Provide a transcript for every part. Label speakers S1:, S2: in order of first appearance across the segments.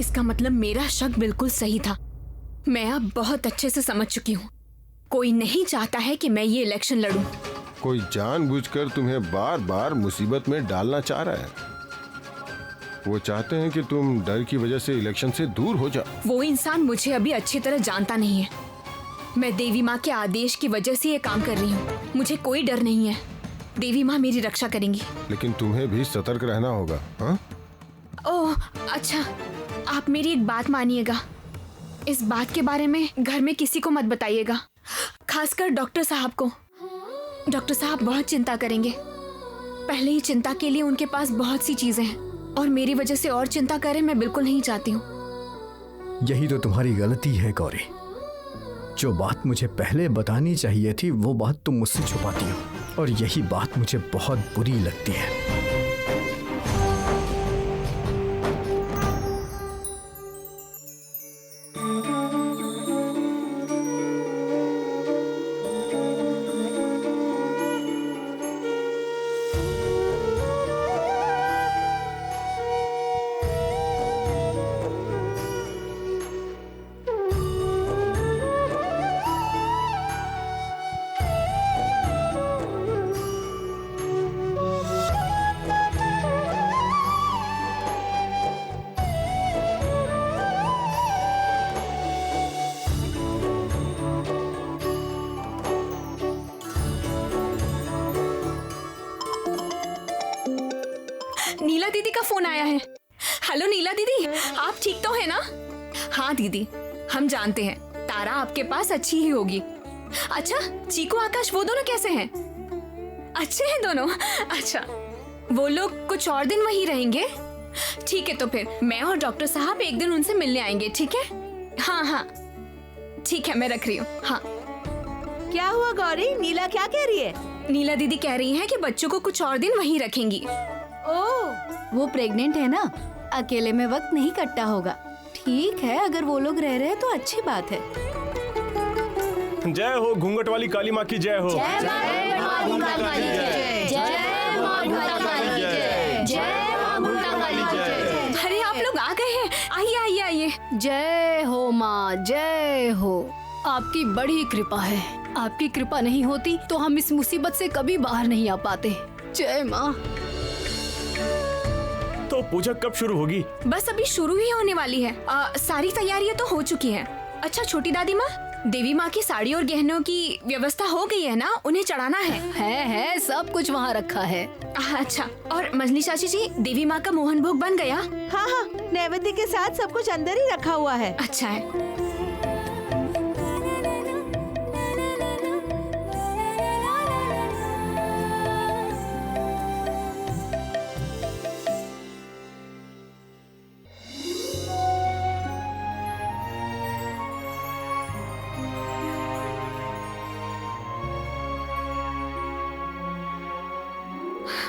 S1: इसका मतलब मेरा शक बिल्कुल सही था। मैं अब बहुत अच्छे से समझ चुकी हूँ। कोई नहीं चाहता है कि मैं ये इलेक्शन लड़ूं।
S2: कोई जानबूझकर तुम्हें बार बार मुसीबत में डालना चाह रहा है। वो चाहते हैं कि तुम डर की वजह से इलेक्शन से दूर हो जाओ।
S1: वो इंसान मुझे अभी अच्छी तरह जानता नहीं है। मैं देवी माँ के आदेश की वजह से ये काम कर रही हूँ। मुझे कोई डर नहीं है। देवी माँ मेरी रक्षा करेंगी।
S2: लेकिन तुम्हें भी सतर्क रहना होगा। हाँ?
S1: ओह अच्छा, आप मेरी एक बात मानिएगा। इस बात के बारे में घर में किसी को मत बताइएगा, खासकर डॉक्टर साहब को। डॉक्टर साहब बहुत चिंता करेंगे। पहले ही चिंता के लिए उनके पास बहुत सी चीजें हैं और मेरी वजह से और चिंता करें मैं बिल्कुल नहीं चाहती हूँ।
S3: यही तो तुम्हारी गलती है गौरी। जो बात मुझे पहले बतानी चाहिए थी वो बात तुम मुझसे छुपाती हो, और यही बात मुझे बहुत बुरी लगती है।
S1: नीला दीदी का फोन आया है। हेलो नीला दीदी, आप ठीक तो है ना? हाँ दीदी, हम जानते हैं तारा आपके पास अच्छी ही होगी। अच्छा, चीकू आकाश वो दोनों कैसे हैं? अच्छे हैं दोनों? अच्छा, वो लोग कुछ और दिन वहीं रहेंगे? ठीक है, तो फिर मैं और डॉक्टर साहब एक दिन उनसे मिलने आएंगे, ठीक है? हाँ हाँ ठीक है, मैं रख रही हूँ। हाँ।
S4: क्या हुआ गौरी, नीला क्या कह रही है?
S1: नीला दीदी कह रही हैं कि बच्चों को कुछ और दिन वहीं रखेंगी।
S4: ओह,
S5: वो प्रेग्नेंट है ना, अकेले में वक्त नहीं कटता होगा। ठीक है, अगर वो लोग रह रहे हैं तो अच्छी बात है।
S6: जय हो घूंघट वाली काली माँ की जय हो।
S1: अरे आप लोग आ गए हैं, आइए आइए आइए।
S5: जय हो माँ, जय हो। आपकी बड़ी कृपा है। आपकी कृपा नहीं होती तो हम इस मुसीबत से कभी बाहर नहीं आ पाते। जय माँ।
S6: तो पूजा कब शुरू होगी?
S1: बस अभी शुरू ही होने वाली है। सारी तैयारियां तो हो चुकी हैं। अच्छा छोटी दादी माँ, देवी माँ की साड़ी और गहनों की व्यवस्था हो गई है ना? उन्हें चढ़ाना
S5: है सब कुछ वहाँ रखा है।
S1: अच्छा, और मजली चाची जी, देवी माँ का मोहन भोग बन गया?
S4: हाँ हाँ, नैवेद्य के साथ सब कुछ अंदर ही रखा हुआ है।
S1: अच्छा है।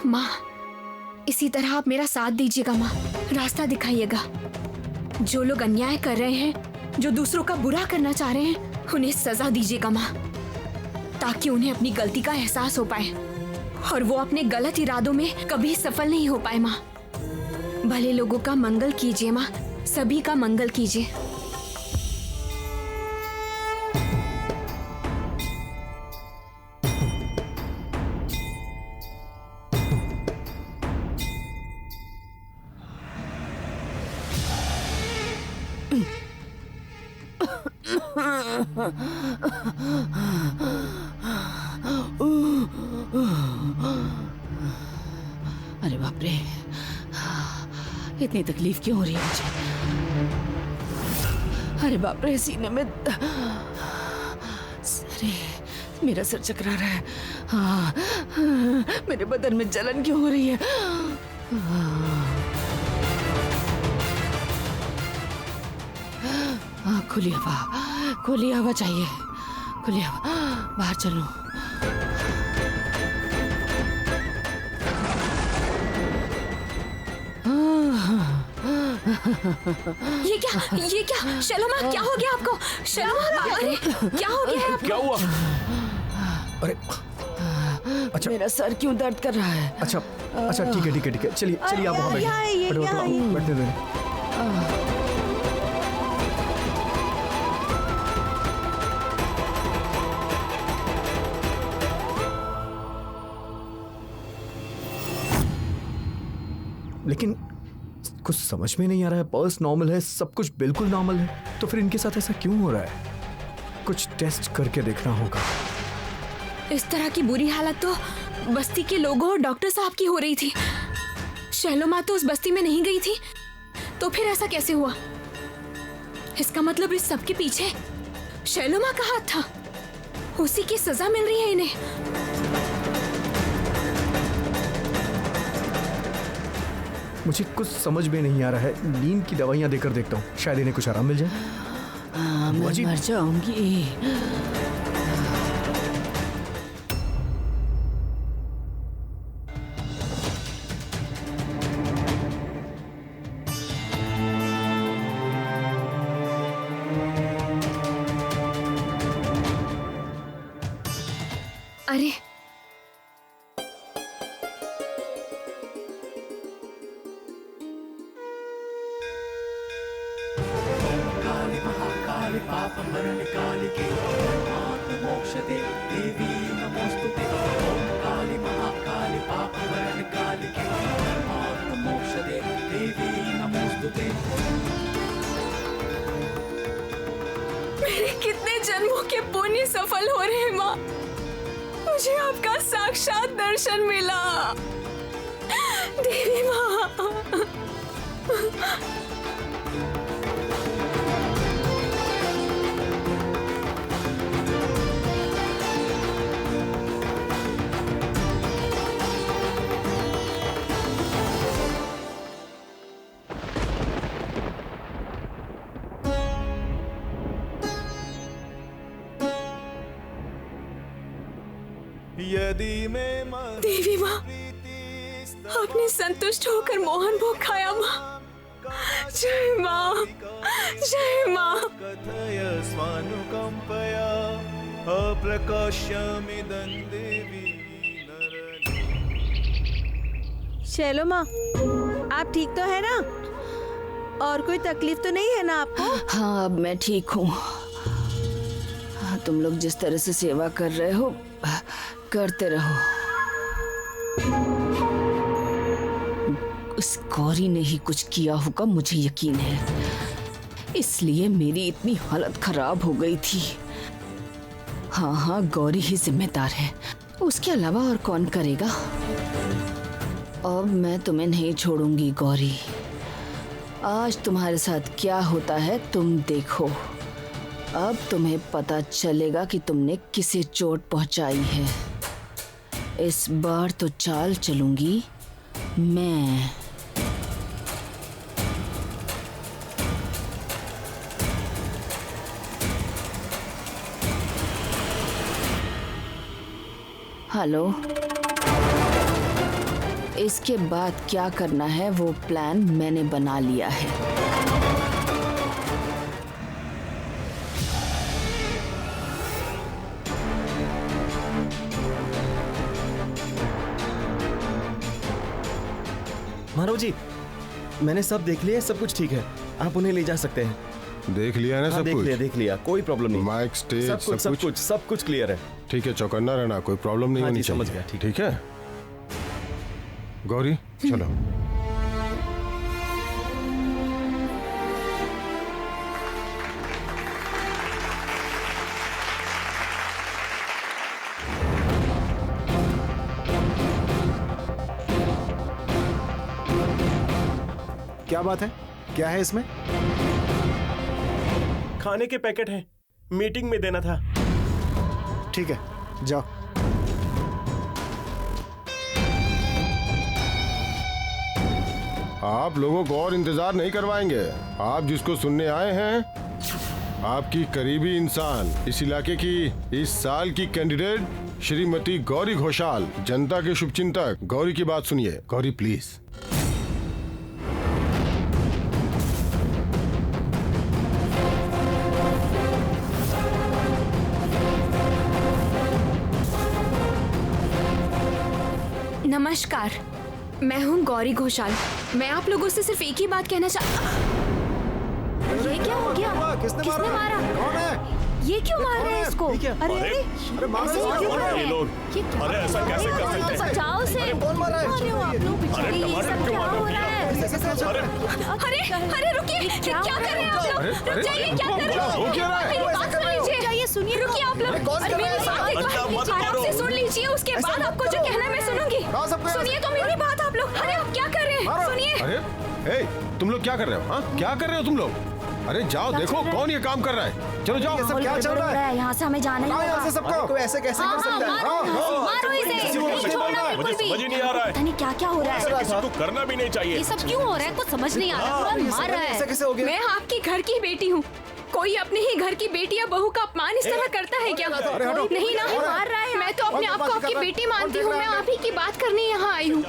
S1: माँ, इसी तरह आप मेरा साथ दीजिएगा माँ, रास्ता दिखाइएगा। जो लोग अन्याय कर रहे हैं, जो दूसरों का बुरा करना चाह रहे हैं, उन्हें सजा दीजिएगा माँ, ताकि उन्हें अपनी गलती का एहसास हो पाए और वो अपने गलत इरादों में कभी सफल नहीं हो पाए। माँ, भले लोगों का मंगल कीजिए माँ, सभी का मंगल कीजिए।
S4: अरे बाप रे, इतनी तकलीफ क्यों हो रही है मुझे? अरे बाप रे, सीने में अरे मेरा सर चकरा रहा है। हाँ, मेरे बदन में जलन क्यों हो रही है? खुली हवा चाहिए। खुली हवा, बाहर चलो।
S1: ये क्या शलोमा, क्या हो गया आपको? शलोमा, अरे क्या हो गया है आपको?
S6: क्या हुआ?
S3: अरे अच्छा,
S4: मेरा सर क्यों दर्द कर रहा है?
S3: अच्छा ठीक है, चलिए आप वहाँ बैठिए। बैठने दो। कुछ समझ में नहीं आ रहा है। पर्स नॉर्मल है, सब कुछ बिल्कुल नॉर्मल है, तो फिर इनके साथ ऐसा क्यों हो रहा है? कुछ टेस्ट करके देखना होगा।
S1: इस तरह की बुरी हालत तो बस्ती के लोगों और डॉक्टर साहब की हो रही थी। शैलो माँ तो उस बस्ती में नहीं गई थी, तो फिर ऐसा कैसे हुआ? इसका मतलब इस सब के पीछे शैलो माँ का हाथ था। उसी की सजा मिल रही है इन्हें।
S3: मुझे कुछ समझ में नहीं आ रहा है। नींद की दवाइयां देकर देखता हूँ, शायद इन्हें कुछ आराम मिल जाए।
S4: मैं
S3: अजीब।
S4: मर जाऊंगी।
S1: अरे मेरे कितने जन्मों के पुण्य सफल हो रहे हैं माँ। मुझे आपका साक्षात दर्शन मिला देवी माँ।
S6: यदि मैं
S1: देवी माँ, आपने संतुष्ट होकर मोहन भोग खाया माँ। जय माँ, जय माँ।
S6: कथय स्वानुकंपया अप्रकाश्यमिदं देवी
S7: शैलो माँ, आप ठीक तो है ना? और कोई तकलीफ तो नहीं है ना आपको?
S4: हाँ, अब मैं ठीक हूँ। हाँ, तुम लोग जिस तरह से सेवा कर रहे हो, करते रहो। उस गौरी ने ही कुछ किया होगा, मुझे यकीन है। इसलिए मेरी इतनी हालत खराब हो गई थी। हाँ हाँ, गौरी ही जिम्मेदार है, उसके अलावा और कौन करेगा? अब मैं तुम्हें नहीं छोड़ूंगी गौरी। आज तुम्हारे साथ क्या होता है तुम देखो। अब तुम्हें पता चलेगा कि तुमने किसे चोट पहुंचाई है। इस बार तो चाल चलूंगी मैं। हेलो, इसके बाद क्या करना है वो प्लान मैंने बना लिया है।
S8: मारो जी, मैंने सब देख लिया, सब कुछ ठीक है। आप उन्हें ले जा सकते हैं।
S2: देख लिया ना
S8: हाँ,
S2: सब कुछ?
S8: देख लिया, कोई प्रॉब्लम नहीं।
S2: माइक, स्टेज,
S8: सब कुछ क्लियर है।
S2: ठीक है, चौकन्ना रहना, कोई प्रॉब्लम नहीं
S8: हाँ
S2: होनी
S8: जी, समझ
S2: चाहिए।
S8: गया,
S2: ठीक है गौरी, चलो।
S9: क्या बात है? क्या है इसमें?
S6: खाने के पैकेट हैं, मीटिंग में देना था।
S9: ठीक है, जाओ।
S2: आप लोगों को और इंतजार नहीं करवाएंगे। आप जिसको सुनने आए हैं, आपकी करीबी इंसान, इस इलाके की इस साल की कैंडिडेट श्रीमती गौरी घोषाल, जनता के शुभचिंतक। गौरी की बात सुनिए। गौरी प्लीज।
S1: नमस्कार, मैं हूँ गौरी घोषाल। मैं आप लोगों से सिर्फ एक ही बात कहना ये क्या हो गया?
S9: किसने
S1: मारा?
S9: कौन है?
S5: ये क्यों मार रहे हैं इसको?
S7: अरे अरे
S9: अरे मारो
S5: ऐसे
S9: इसको,
S5: क्यों
S9: क्यों
S5: कर रहे
S6: ये
S5: हैं?
S6: लोग
S5: ये क्या
S6: अरे ऐसा कैसे कर सकते हैं?
S5: बचाओ से।
S9: कौन मार रहा है?
S5: अरे आप लोग बेचारे, ये
S6: टमाटर
S5: सब
S6: क्यों
S5: क्या
S6: मार
S5: हो
S6: रहे
S5: रहा
S6: हो?
S5: है?
S9: ऐसे कैसे चल रहा है?
S1: अरे अरे रुकिए, क्या कर रहे हैं आप लोग?
S2: अरे,
S1: रुक जाइए, क्या कर रहे
S2: हो
S1: हो?
S2: क्या रहा है?
S1: मेरी बात सुन लीजिए।
S5: जाइए, सुनिए।
S1: रुकिए आप लोग।
S9: कौन कर रहा है
S1: मेरी
S9: ऐसा?
S1: बात एक
S6: अच्छा,
S1: बार
S6: मत
S1: आराम
S6: करो।
S1: से सुन लीजिए, उसके
S9: ऐसा
S1: बाद
S9: मत
S1: आपको जो
S9: करो।
S1: कहना है मैं सुनूंगी।
S9: कहाँ सबको यार?
S1: सुनिए तो मेरी बात आप लोग। अरे आप क्या कर रहे हैं?
S9: मारो।
S1: सुनिए।
S2: अरे तुम लोग क्या कर रहे हो? हाँ, क्या कर रहे हो तुम लोग? अरे जाओ देखो कौन ये काम कर रहा है। चलो जाओ।
S9: ये सब क्या चल रहा है?
S5: यहाँ से हमें जाना ही
S9: कहाँ यहाँ से
S5: होगा।
S9: सबको? कोई ऐसे कैसे कर सकता है?
S5: मारो इसे, नहीं छोड़ना
S6: मुझे
S5: बिल्कुल भी।
S6: समझ ही नहीं आ रहा है।
S5: पता नहीं क्या क्या हो रहा है।
S6: किसी को करना भी नहीं चाहिए।
S5: ये सब क्यों हो रहा है? कुछ समझ नहीं आ रहा। कौन मार रहा
S9: ऐसे
S5: है?
S9: कैसे हो गया?
S1: मैं आपकी घर की बेटी हूँ। कोई अपने ही घर की बेटी या बहू का अपमान इस तरह करता है क्या?
S9: अरे हटो।
S1: नहीं ना,
S9: मार
S5: रहा है।
S1: मैं तो अपने आप को आपकी बेटी मानती हूँ। मैं आप ही की बात करने यहाँ आई हूँ।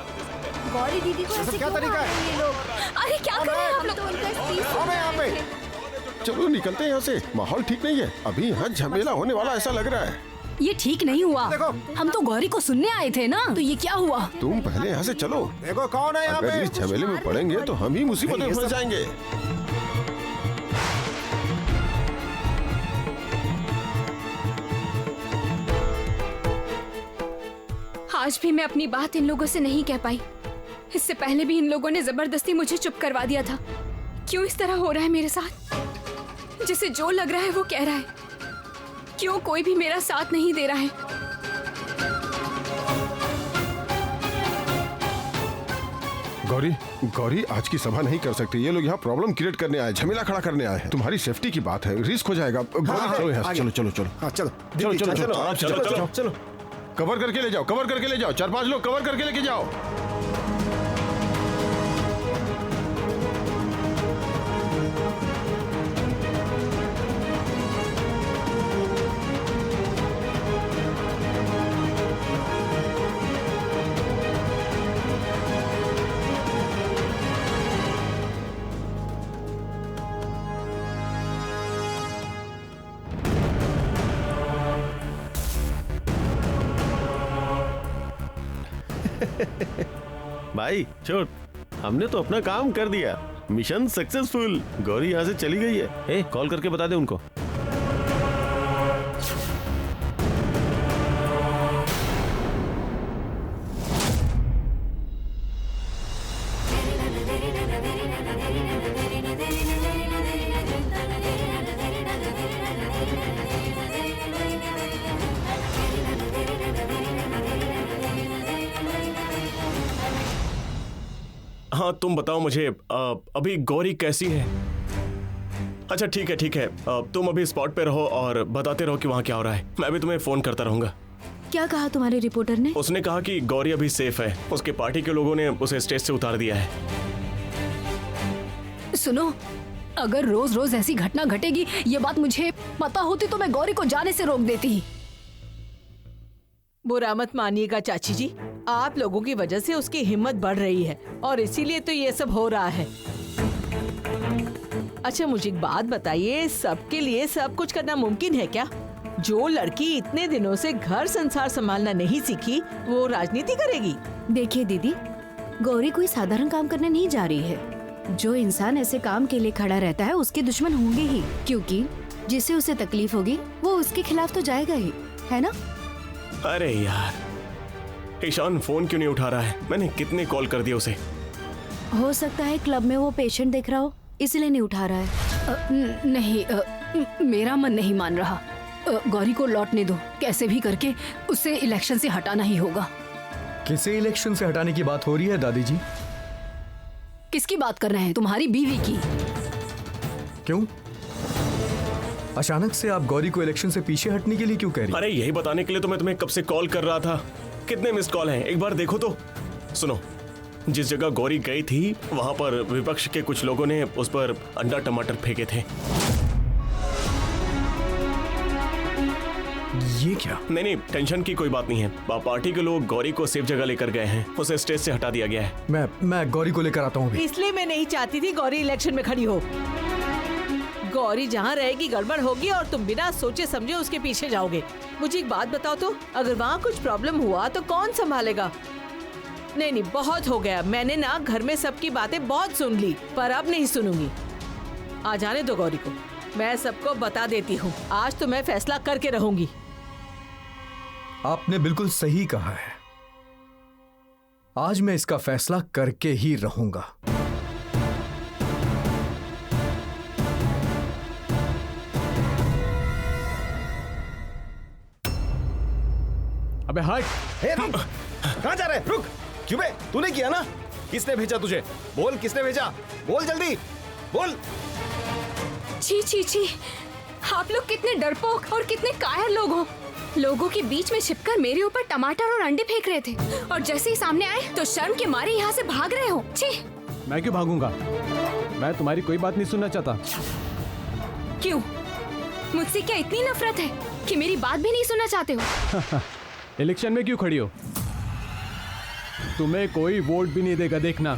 S5: गौरी दीदी को ऐसे
S9: क्या
S5: क्यों
S9: तरीका
S5: मार
S9: है?
S5: रहे हैं ये लोग?
S1: अरे क्या कर रहे हैं आप लोग?
S5: तो उनका स्पीच
S9: कौन है यहाँ पे?
S2: चलो निकलते हैं यहाँ से, माहौल ठीक नहीं है। अभी यहाँ झमेला होने वाला ऐसा लग रहा है।
S5: ये ठीक नहीं हुआ।
S9: देखो।
S5: हम तो गौरी को सुनने आए थे ना, तो ये क्या हुआ?
S2: तुम पहले यहाँ से चलो।
S9: देखो कौन है यहाँ
S2: अगर
S9: पे?
S2: इस झमेले में पड़ेंगे तो हम ही मुसीबत में
S9: ये
S2: फंस
S9: सब-
S2: जाएंगे।
S1: आज भी मैं अपनी बात इन लोगों से नहीं कह पाई। इससे पहले भी इन लोगों ने जबरदस्ती मुझे चुप करवा दिया था। क्यों इस तरह हो रहा है मेरे साथ? जिसे जो लग रहा है वो कह रहा है। क्यों कोई भी मेरा साथ नहीं दे रहा है?
S2: गौरी, गौरी आज की सभा नहीं कर सकते। ये लोग यहाँ प्रॉब्लम क्रिएट करने आए, झमेला खड़ा करने आए हैं। तुम्हारी सेफ्टी की बात है, रिस्क हो जाएगा। गौरी चलो यहाँ से,
S9: आगे।
S2: चलो चलो चलो
S9: हाँ चलो
S2: चलो
S9: दीदी,
S2: चलो
S9: चलो,
S2: चलो आराम से
S6: चलो,
S2: चलो
S6: चलो।
S2: चलो। कवर करके ले जाओ, कवर करके ले जाओ। 4-5 लोग कवर करके लेके जाओ।
S10: भाई छोड़, हमने तो अपना काम कर दिया। Mission successful. गौरी यहाँ से चली गई है। ए, कॉल करके बता दे उनको।
S6: हाँ तुम बताओ मुझे अभी गौरी कैसी है? अच्छा ठीक है ठीक है। तुम अभी स्पॉट पे रहो और बताते रहो कि वहाँ क्या हो रहा है। मैं भी तुम्हें फोन करता रहूंगा।
S5: क्या कहा तुम्हारे रिपोर्टर ने?
S6: उसने कहा कि गौरी अभी सेफ है। उसके पार्टी के लोगों ने उसे स्टेज से उतार दिया है।
S5: सुनो, अगर रोज रोज ऐसी घटना घटेगी, ये बात मुझे पता होती तो मैं गौरी को जाने से रोक देती।
S7: बुरा मत मानिएगा चाची जी, आप लोगों की वजह से उसकी हिम्मत बढ़ रही है और इसीलिए तो ये सब हो रहा है। अच्छा मुझे एक बात बताइए, सबके लिए सब कुछ करना मुमकिन है क्या? जो लड़की इतने दिनों से घर संसार संभालना नहीं सीखी, वो राजनीति करेगी?
S11: देखिए दीदी, गौरी कोई साधारण काम करने नहीं जा रही है। जो इंसान ऐसे काम के लिए खड़ा रहता है उसके दुश्मन होंगे ही, क्योंकि जिसे उसे तकलीफ होगी वो उसके खिलाफ तो जाएगा ही, है ना?
S6: अरे यार, ईशान फोन क्यों नहीं उठा रहा है? मैंने कितने कॉल कर दिया उसे।
S11: हो सकता है क्लब में वो पेशेंट देख रहा हो, इसलिए नहीं उठा रहा है।
S5: नहीं, मेरा मन नहीं मान रहा। गौरी को लौटने दो, कैसे भी करके उसे इलेक्शन से हटाना ही होगा।
S3: किसे इलेक्शन से हटाने की बात हो रही है दादी जी?
S5: किसकी बात कर रहे हैं? तुम्हारी बीवी की।
S3: क्यों? अचानक से आप गौरी को इलेक्शन से पीछे हटने के लिए क्यों कह रही?
S6: अरे यही बताने के लिए तो मैं तुम्हें कब से कॉल कर रहा था। कितने मिस कॉल हैं, एक बार देखो तो। सुनो, जिस जगह गौरी गई थी वहां पर विपक्ष के कुछ लोगों ने उस पर अंडा टमाटर फेंके थे।
S3: ये क्या?
S6: नहीं, टेंशन की कोई बात नहीं है। पार्टी के लोग गौरी को सेफ जगह लेकर गए हैं। उसे स्टेज से हटा दिया गया है।
S3: मैं गौरी को लेकर आता हूँ अभी।
S7: इसलिए मैं नहीं चाहती थी गौरी इलेक्शन में खड़ी हो। गौरी जहाँ रहेगी गड़बड़ होगी और तुम बिना सोचे समझे उसके पीछे जाओगे। मुझे एक बात बताओ तो, अगर वहाँ कुछ प्रॉब्लम हुआ तो कौन संभालेगा? नहीं, बहुत हो गया। मैंने ना घर में सबकी बातें बहुत सुन ली, पर अब नहीं सुनूंगी। आ जाने दो गौरी को। मैं सबको बता देती हूँ, आज तो मैं फैसला करके रहूंगी।
S3: आपने बिल्कुल सही कहा है, आज मैं इसका फैसला करके ही रहूंगा।
S8: अबे हट! रुक! कहाँ जा रहे? रुक! क्यों बे? तूने किया ना? किसने भेजा तुझे? बोल किसने भेजा? बोल जल्दी! बोल!
S1: छी छी छी, आप लोग कितने डरपोक और कितने कायर लोग हो। लोगों के बीच में छिपकर मेरे ऊपर टमाटर और अंडे फेंक रहे थे और जैसे ही सामने आए तो शर्म के मारे यहाँ से भाग रहे हो। छी!
S12: मैं क्यों भागूंगा? मैं तुम्हारी कोई बात नहीं सुनना चाहता।
S1: क्यों? मुझसे क्या इतनी नफरत है कि मेरी बात भी नहीं सुनना चाहते हो?
S12: इलेक्शन में क्यों खड़ी हो? तुम्हें कोई वोट भी नहीं देगा, देखना।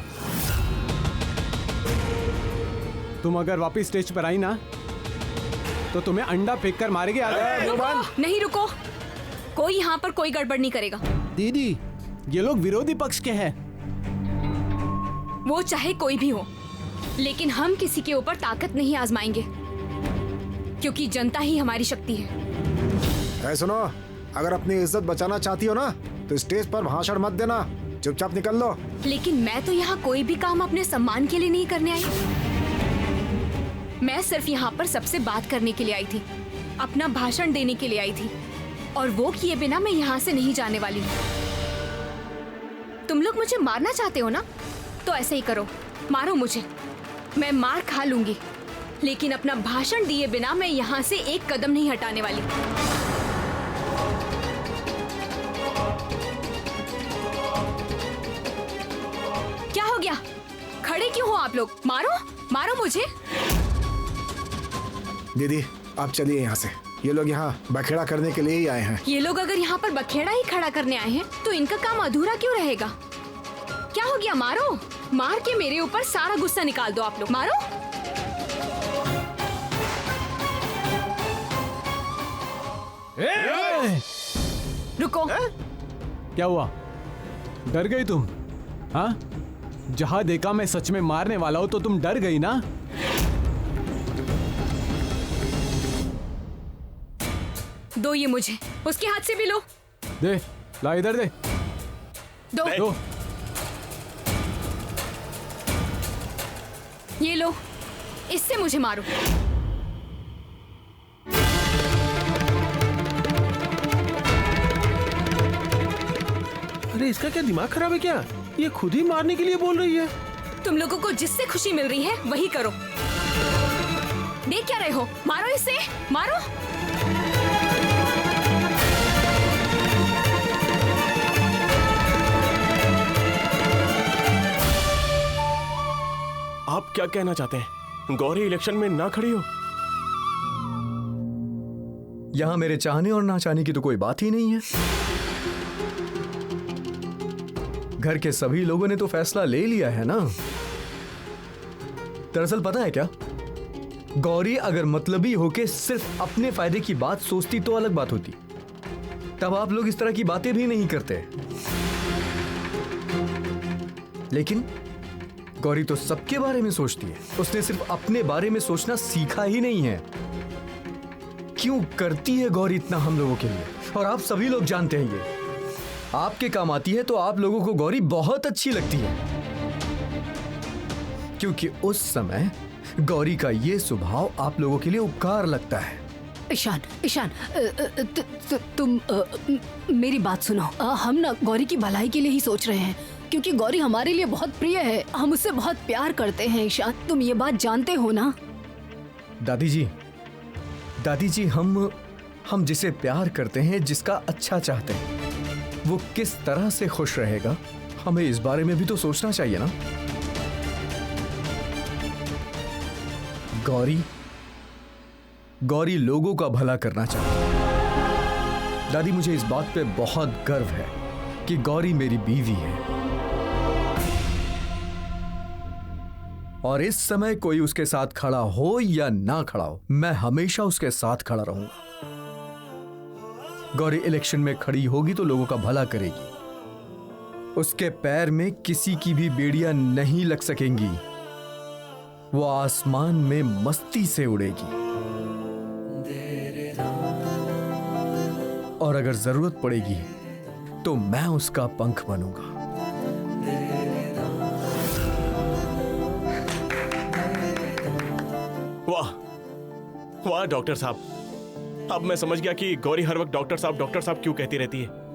S12: तुम अगर वापस स्टेज पर आई ना तो तुम्हें अंडा फेंक कर मारेंगे।
S1: रुको, नहीं रुको, कोई यहाँ पर कोई गड़बड़ नहीं करेगा।
S12: दीदी, ये लोग विरोधी पक्ष के हैं।
S1: वो चाहे कोई भी हो, लेकिन हम किसी के ऊपर ताकत नहीं आजमाएंगे, क्योंकि जनता ही हमारी शक्ति है।
S9: सुनो, अगर अपनी इज्जत बचाना चाहती हो ना तो स्टेज पर भाषण मत देना, चुपचाप निकल लो।
S1: लेकिन मैं तो यहाँ कोई भी काम अपने सम्मान के लिए नहीं करने आई। मैं सिर्फ यहाँ पर सबसे बात करने के लिए आई थी, अपना भाषण देने के लिए आई थी, और वो किए बिना मैं यहाँ से नहीं जाने वाली हूँ। तुम लोग मुझे मारना चाहते हो ना, तो ऐसे ही करो, मारो मुझे, मैं मार खा लूंगी, लेकिन अपना भाषण दिए बिना मैं यहाँ से एक कदम नहीं हटाने वाली। क्या हो गया? खड़े क्यों हो आप लोग? मारो, मारो मुझे।
S9: दीदी आप चलिए यहाँ से, ये लोग यहाँ बखेड़ा करने के लिए ही आए हैं।
S1: ये लोग अगर यहाँ पर बखेड़ा ही खड़ा करने आए हैं तो इनका काम अधूरा क्यों रहेगा? क्या हो गया? मारो, मार के मेरे ऊपर सारा गुस्सा निकाल दो आप लोग, मारो। रुको।
S12: क्या हुआ? डर गई तुम? हाँ, जहां देखा मैं सच में मारने वाला हूं तो तुम डर गई ना?
S1: दो ये मुझे, उसके हाथ से भी लो।
S12: दे, ला इधर दे।
S1: दो। ये लो, इससे मुझे मारो।
S10: अरे इसका क्या दिमाग खराब है क्या? ये खुद ही मारने के लिए बोल रही है।
S1: तुम लोगों को जिससे खुशी मिल रही है वही करो। देख क्या रहे हो? मारो इसे, मारो।
S6: आप क्या कहना चाहते हैं? गौरी इलेक्शन में ना खड़ी हो?
S3: यहां मेरे चाहने और ना चाहने की तो कोई बात ही नहीं है। घर के सभी लोगों ने तो फैसला ले लिया है ना। दरअसल पता है क्या, गौरी अगर मतलबी होके सिर्फ अपने फायदे की बात सोचती तो अलग बात होती, तब आप लोग इस तरह की बातें भी नहीं करते। लेकिन गौरी तो सबके बारे में सोचती है, उसने सिर्फ अपने बारे में सोचना सीखा ही नहीं है। क्यों करती है गौरी इतना हम लोगों के लिए? और आप सभी लोग जानते हैं ये आपके काम आती है, तो आप लोगों को गौरी बहुत अच्छी लगती है, क्योंकि उस समय गौरी का ये स्वभाव आप लोगों के लिए उपकार लगता है।
S5: ईशान, ईशान, तुम मेरी बात सुनो। हम ना गौरी की भलाई के लिए ही सोच रहे हैं, क्योंकि गौरी हमारे लिए बहुत प्रिय है, हम उससे बहुत प्यार करते हैं। ईशान, तुम ये बात जानते हो ना?
S3: दादी जी, हम जिसे प्यार करते हैं, जिसका अच्छा चाहते हैं, वो किस तरह से खुश रहेगा, हमें इस बारे में भी तो सोचना चाहिए ना। गौरी लोगों का भला करना चाहती है। दादी, मुझे इस बात पे बहुत गर्व है कि गौरी मेरी बीवी है, और इस समय कोई उसके साथ खड़ा हो या ना खड़ा हो, मैं हमेशा उसके साथ खड़ा रहूंगा। गौरी इलेक्शन में खड़ी होगी तो लोगों का भला करेगी, उसके पैर में किसी की भी बेड़ियां नहीं लग सकेंगी, वो आसमान में मस्ती से उड़ेगी। और अगर जरूरत पड़ेगी तो मैं उसका पंख बनूंगा।
S6: वाह वाह डॉक्टर साहब, अब मैं समझ गया कि गौरी हर वक्त डॉक्टर साहब क्यों कहती रहती है।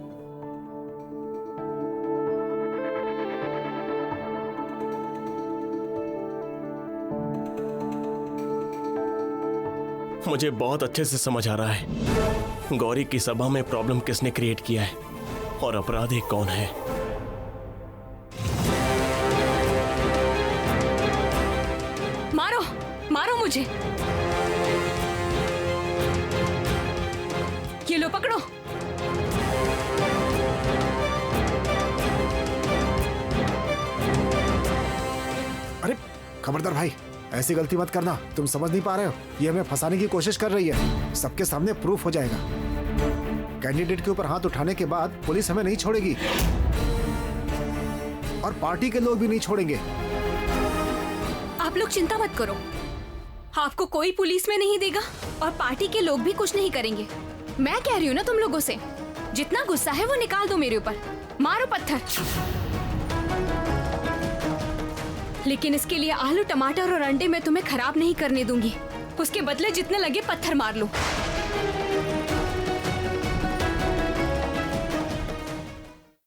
S6: मुझे बहुत अच्छे से समझ आ रहा है गौरी की सभा में प्रॉब्लम किसने क्रिएट किया है और अपराधी कौन है।
S1: मारो मारो मुझे, ये लो पकड़ो।
S9: अरे खबरदार भाई, ऐसी गलती मत करना। तुम समझ नहीं पा रहे हो, ये हमें फंसाने की कोशिश कर रही है। सबके सामने प्रूफ हो जाएगा। कैंडिडेट के ऊपर हाथ उठाने के बाद पुलिस हमें नहीं छोड़ेगी और पार्टी के लोग भी नहीं छोड़ेंगे।
S1: आप लोग चिंता मत करो, आपको कोई पुलिस में नहीं देगा और पार्टी के लोग भी कुछ नहीं करेंगे। मैं कह रही हूँ ना तुम लोगों से, जितना गुस्सा है वो निकाल दो मेरे ऊपर, मारो पत्थर। लेकिन इसके लिए आलू टमाटर और अंडे मैं तुम्हें खराब नहीं करने दूंगी। उसके बदले जितने लगे पत्थर मार लो।